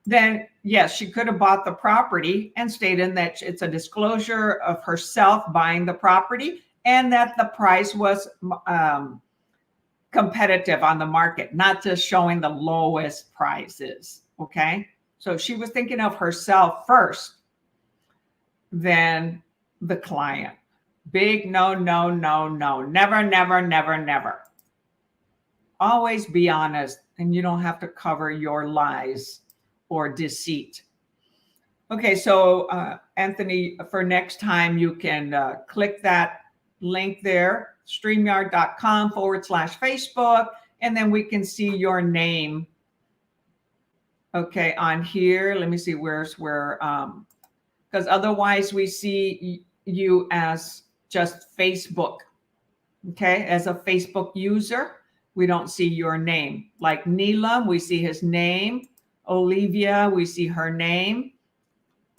Speaker 1: then yes, she could have bought the property and stated that it's a disclosure of herself buying the property and that the price was competitive on the market, not just showing the lowest prices. Okay. So she was thinking of herself first, then the client. Big no, no, no, no. Never, never, never, never. Always be honest, and you don't have to cover your lies or deceit. Okay, so Anthony, for next time, you can click that link there, streamyard.com/Facebook, and then we can see your name. Okay, on here, let me see where's where, because otherwise we see you as just Facebook. Okay, as a Facebook user, we don't see your name. Like Neelam, we see his name. Olivia, we see her name.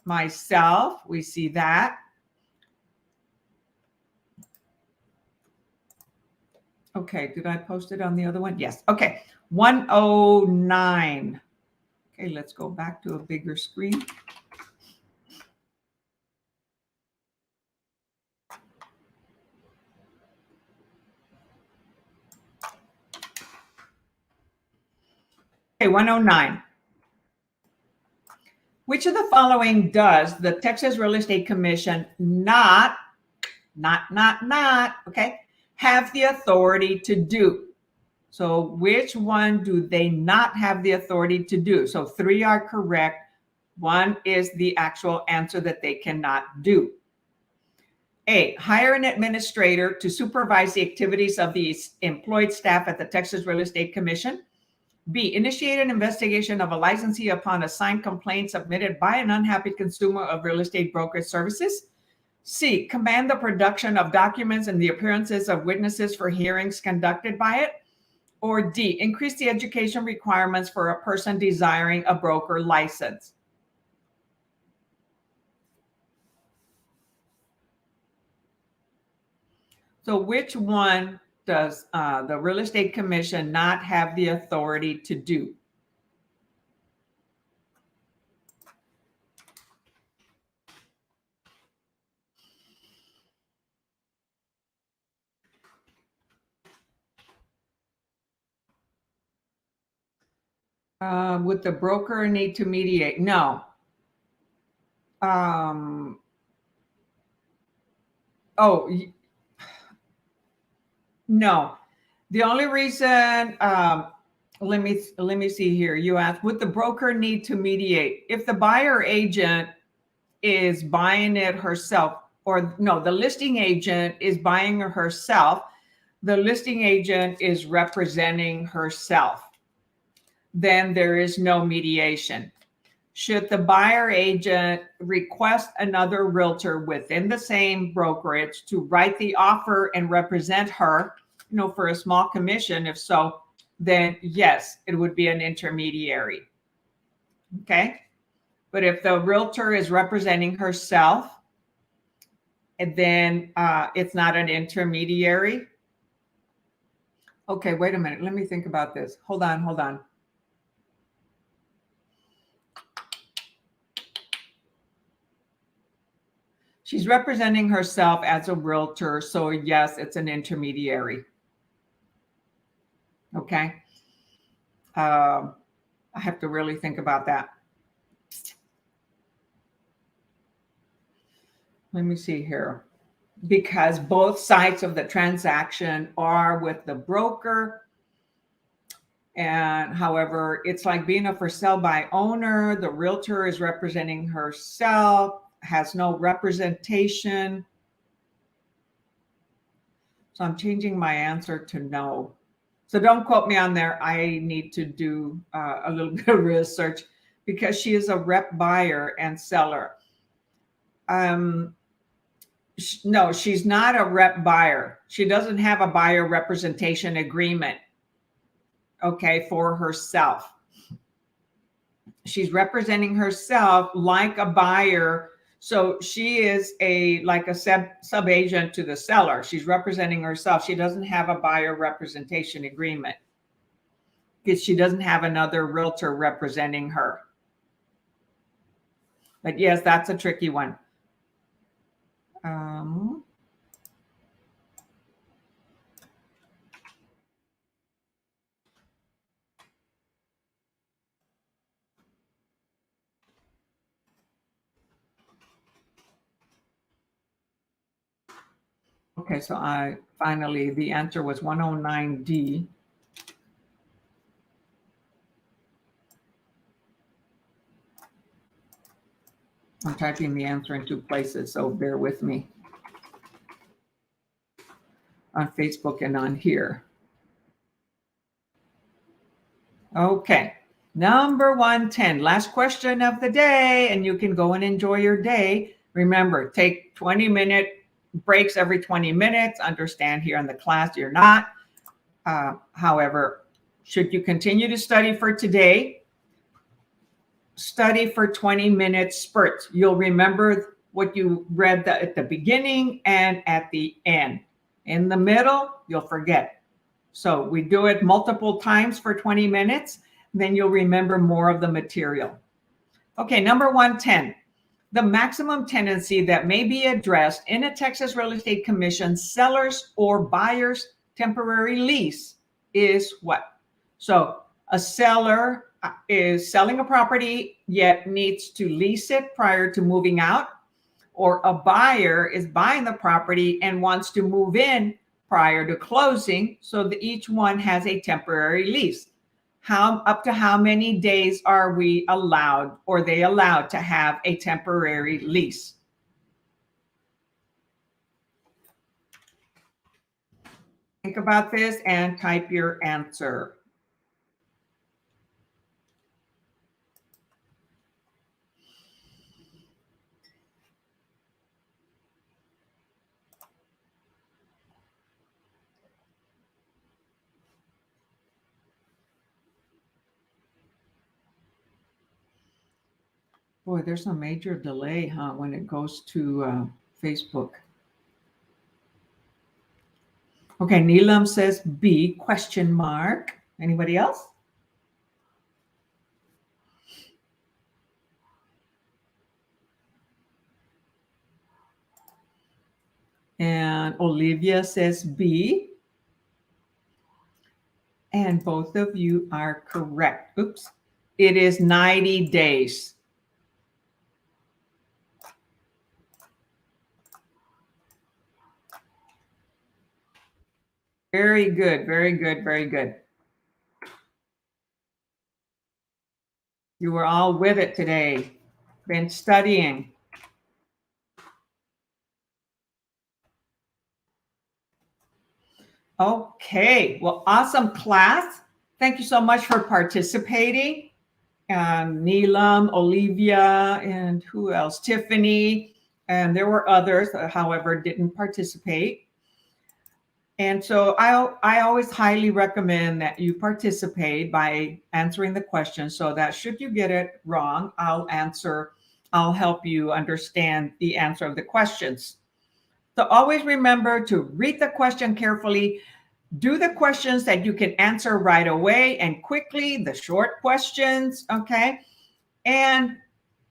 Speaker 1: Myself, we see that. Okay, did I post it on the other one? Yes. Okay, 109. Okay, let's go back to a bigger screen. Okay, 109. Which of the following does the Texas Real Estate Commission not, okay, have the authority to do? So which one do they not have the authority to do? So 3 are correct. 1 is the actual answer that they cannot do. A, hire an administrator to supervise the activities of the employed staff at the Texas Real Estate Commission. B, initiate an investigation of a licensee upon a signed complaint submitted by an unhappy consumer of real estate brokerage services. C, command the production of documents and the appearances of witnesses for hearings conducted by it. Or D, increase the education requirements for a person desiring a broker license. So which one does the real estate commission not have the authority to do? Would the broker need to mediate? No. Um, oh, no. The only reason, let me see here. You asked, would the broker need to mediate? If the buyer agent is buying it herself, or no, the listing agent is buying it herself, the listing agent is representing herself, then there is no mediation. Should the buyer agent request another realtor within the same brokerage to write the offer and represent her, for a small commission? If so, then yes, it would be an intermediary. Okay. But if the realtor is representing herself, then it's not an intermediary. Okay, wait a minute. Let me think about this. Hold on. She's representing herself as a realtor. So yes, it's an intermediary. Okay. I have to really think about that. Let me see here. Because both sides of the transaction are with the broker. And however, it's like being a for sale by owner. The realtor is representing herself, has no representation. So I'm changing my answer to no. So don't quote me on there. I need to do a little bit of research because she is a rep buyer and seller. No, she's not a rep buyer. She doesn't have a buyer representation agreement, okay, for herself. She's representing herself like a buyer. So she is like a sub agent to the seller. She's representing herself. She doesn't have a buyer representation agreement because she doesn't have another realtor representing her. But yes, that's a tricky one. Okay, so the answer was 109D. I'm typing the answer in two places, so bear with me. On Facebook and on here. Okay, number 110, last question of the day, and you can go and enjoy your day. Remember, take 20-minute breaks every 20 minutes. Understand here in the class, you're not. However, should you continue to study for today, study for 20-minute spurts. You'll remember what you read at the beginning and at the end. In the middle, you'll forget. So we do it multiple times for 20 minutes, then you'll remember more of the material. Okay, number 110. The maximum tenancy that may be addressed in a Texas Real Estate Commission seller's or buyer's temporary lease is what? So a seller is selling a property yet needs to lease it prior to moving out, or a buyer is buying the property and wants to move in prior to closing, so that each one has a temporary lease. Up to how many days are we allowed, or they allowed to have a temporary lease? Think about this and type your answer. Boy, there's a major delay, when it goes to Facebook. Okay, Neelam says B, question mark. Anybody else? And Olivia says B. And both of you are correct. Oops. It is 90 days. Very good, very good, very good. You were all with it today. Been studying. Okay, well, awesome class. Thank you so much for participating. Neelam, Olivia, and who else? Tiffany. And there were others, however, didn't participate. And so I always highly recommend that you participate by answering the question so that should you get it wrong, I'll help you understand the answer of the questions. So always remember to read the question carefully, do the questions that you can answer right away and quickly, the short questions, okay? And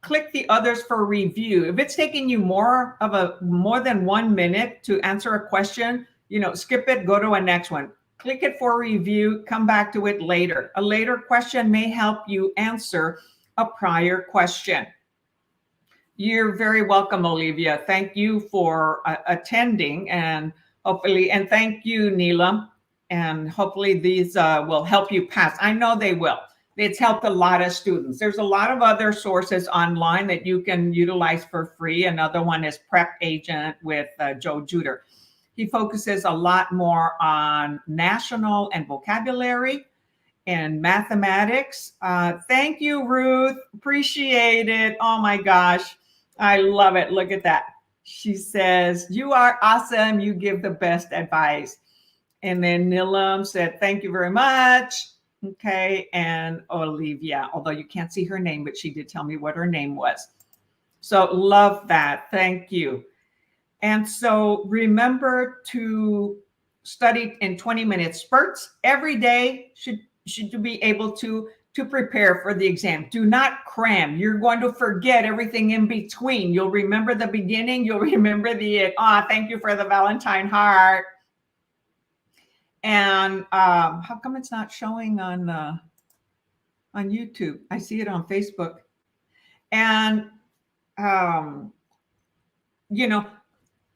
Speaker 1: click the others for review. If it's taking you more than 1 minute to answer a question, skip it, go to a next one. Click it for review, come back to it later. A later question may help you answer a prior question. You're very welcome, Olivia. Thank you for attending, and thank you, Neelam. And hopefully these will help you pass. I know they will. It's helped a lot of students. There's a lot of other sources online that you can utilize for free. Another one is Prep Agent with Joe Juder. He focuses a lot more on national and vocabulary and mathematics. Thank you, Ruth. Appreciate it. Oh my gosh. I love it. Look at that. She says, you are awesome. You give the best advice. And then Nilam said, thank you very much. Okay. And Olivia, although you can't see her name, but she did tell me what her name was. So love that. Thank you. And so remember to study in 20-minute spurts every day. Should you be able to prepare for the exam. Do not cram. You're going to forget everything in between. You'll remember the beginning. You'll remember the thank you for the Valentine heart. And how come it's not showing on YouTube? I see it on Facebook. And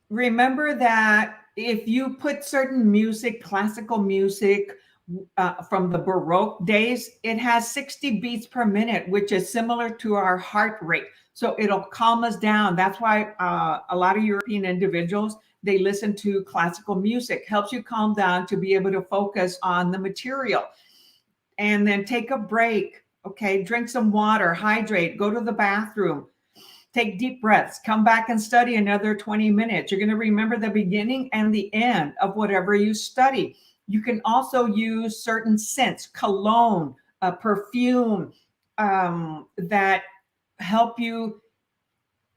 Speaker 1: remember that if you put certain music, classical music from the Baroque days, it has 60 beats per minute, which is similar to our heart rate. So it'll calm us down. That's why a lot of European individuals, they listen to classical music, helps you calm down to be able to focus on the material. And then take a break, okay? Drink some water, hydrate, go to the bathroom. Take deep breaths, come back and study another 20 minutes. You're going to remember the beginning and the end of whatever you study. You can also use certain scents, cologne, perfume, that help you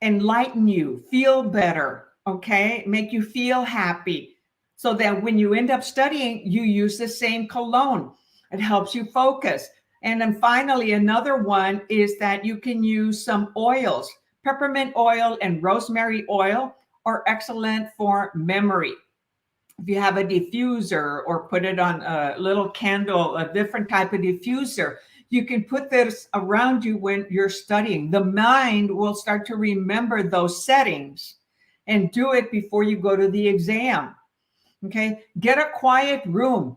Speaker 1: enlighten you, feel better, okay? Make you feel happy. So that when you end up studying, you use the same cologne. It helps you focus. And then finally, another one is that you can use some oils. Peppermint oil and rosemary oil are excellent for memory. If you have a diffuser or put it on a little candle, a different type of diffuser, you can put this around you when you're studying. The mind will start to remember those settings and do it before you go to the exam. Okay, get a quiet room.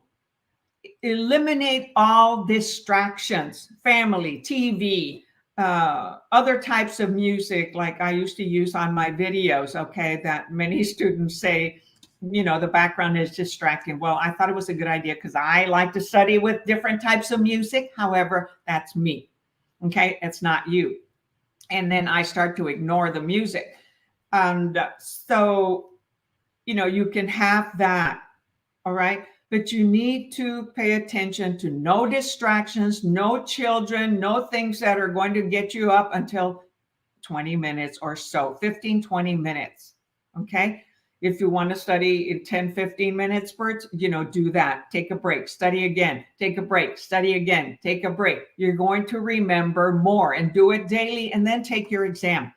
Speaker 1: Eliminate all distractions, family, TV, other types of music like I used to use on my videos, okay, that many students say, the background is distracting. Well, I thought it was a good idea because I like to study with different types of music. However, that's me, okay? It's not you. And then I start to ignore the music. And so, you can have that, all right? But you need to pay attention to no distractions, no children, no things that are going to get you up until 20 minutes or so, 15, 20 minutes, okay? If you want to study in 10, 15-minute spurts, do that. Take a break, study again, take a break, study again, take a break. You're going to remember more, and do it daily, and then take your exam.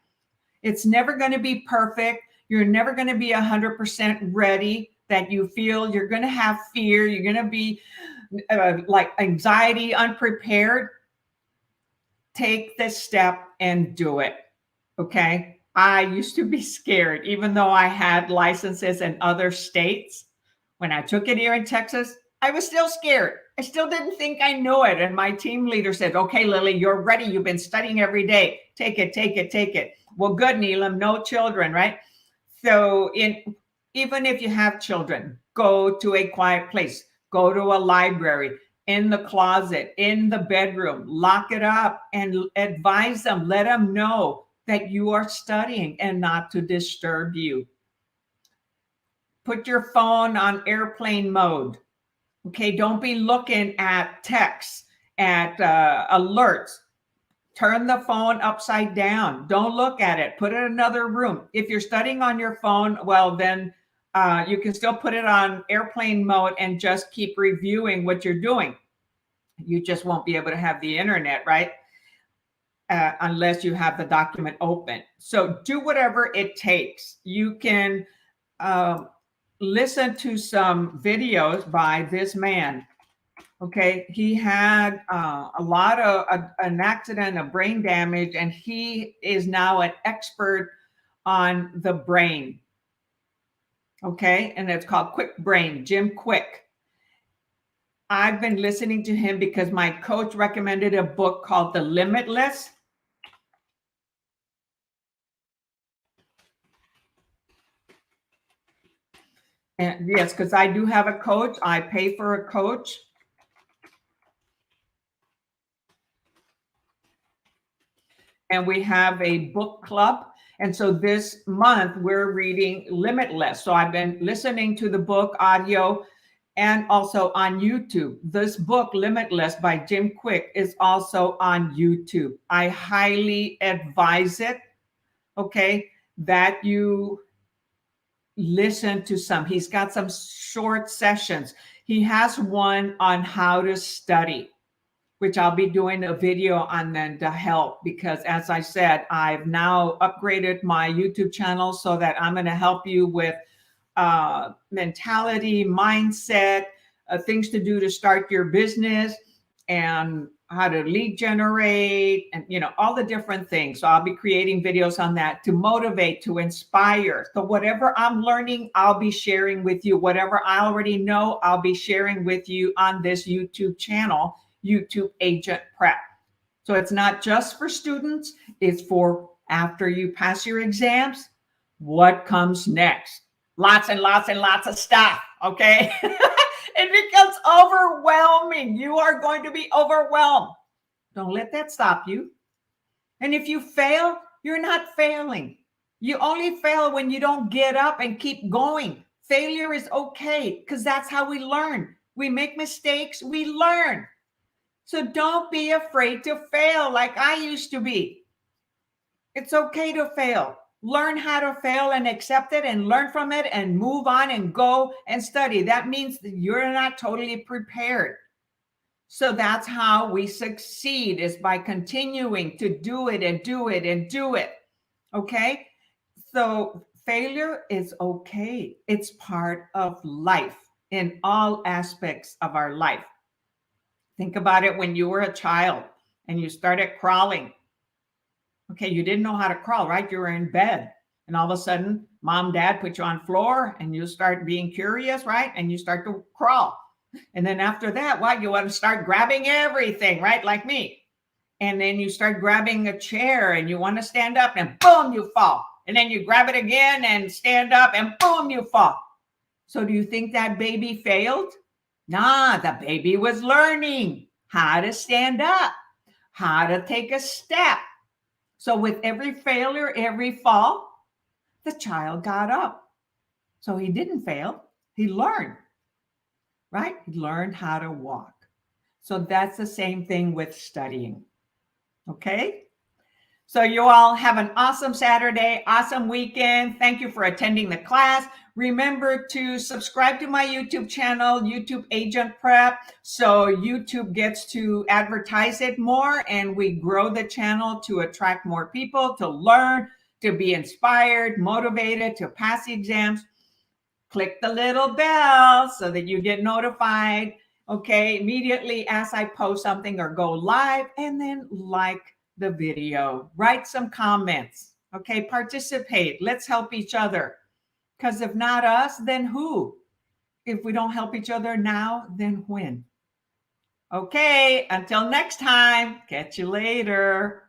Speaker 1: It's never going to be perfect. You're never going to be 100% ready, that you feel. You're going to have fear. You're going to be like anxiety, unprepared. Take this step and do it. Okay. I used to be scared, even though I had licenses in other states. When I took it here in Texas, I was still scared. I still didn't think I knew it. And my team leader said, okay, Lillie, you're ready. You've been studying every day. Take it, take it, take it. Well, good, Neelam, no children, right? So even if you have children, go to a quiet place, go to a library, in the closet, in the bedroom, lock it up and advise them, let them know that you are studying and not to disturb you. Put your phone on airplane mode. Okay, don't be looking at texts, at alerts. Turn the phone upside down. Don't look at it. Put it in another room. If you're studying on your phone, well, then you can still put it on airplane mode and just keep reviewing what you're doing. You just won't be able to have the internet, right? Unless you have the document open. So do whatever it takes. You can listen to some videos by this man. Okay, he had a lot of an accident, of brain damage, and he is now an expert on the brain. Okay, and it's called Quick Brain, Jim Quick. I've been listening to him because my coach recommended a book called The Limitless. And yes, because I do have a coach. I pay for a coach. And we have a book club. And so this month we're reading Limitless. So I've been listening to the book audio and also on YouTube. This book, Limitless by Jim Quick, is also on YouTube. I highly advise it, okay, that you listen to some. He's got some short sessions. He has one on how to study, which I'll be doing a video on then to help, because as I said, I've now upgraded my YouTube channel so that I'm going to help you with mentality, mindset, things to do to start your business, and how to lead generate, and all the different things. So I'll be creating videos on that to motivate, to inspire. So whatever I'm learning, I'll be sharing with you. Whatever I already know, I'll be sharing with you on this YouTube channel, YouTube Agent Prep. So it's not just for students, it's for after you pass your exams, what comes next? Lots and lots and lots of stuff, okay? It becomes overwhelming. You are going to be overwhelmed. Don't let that stop you. And if you fail, you're not failing. You only fail when you don't get up and keep going. Failure is okay, because that's how we learn. We make mistakes, we learn. So don't be afraid to fail like I used to be. It's okay to fail. Learn how to fail and accept it and learn from it and move on and go and study. That means that you're not totally prepared. So that's how we succeed, is by continuing to do it and do it and do it. Okay? So failure is okay. It's part of life in all aspects of our life. Think about it when you were a child and you started crawling. Okay, you didn't know how to crawl, right? You were in bed. And all of a sudden, mom, dad put you on floor and you start being curious, right? And you start to crawl. And then after that, what? You want to start grabbing everything, right? Like me. And then you start grabbing a chair and you want to stand up and boom, you fall. And then you grab it again and stand up and boom, you fall. So do you think that baby failed? Nah, the baby was learning how to stand up, how to take a step. So with every failure, every fall, the child got up. So he didn't fail. He learned, right? He learned how to walk. So that's the same thing with studying. Okay? So you all have an awesome Saturday, awesome weekend. Thank you for attending the class. Remember to subscribe to my YouTube channel, YouTube Agent Prep, so YouTube gets to advertise it more and we grow the channel to attract more people to learn, to be inspired, motivated, to pass the exams. Click the little bell so that you get notified, okay, immediately as I post something or go live, and then like the video, write some comments, okay, participate. Let's help each other. Because if not us, then who? If we don't help each other now, then when? Okay, until next time, catch you later.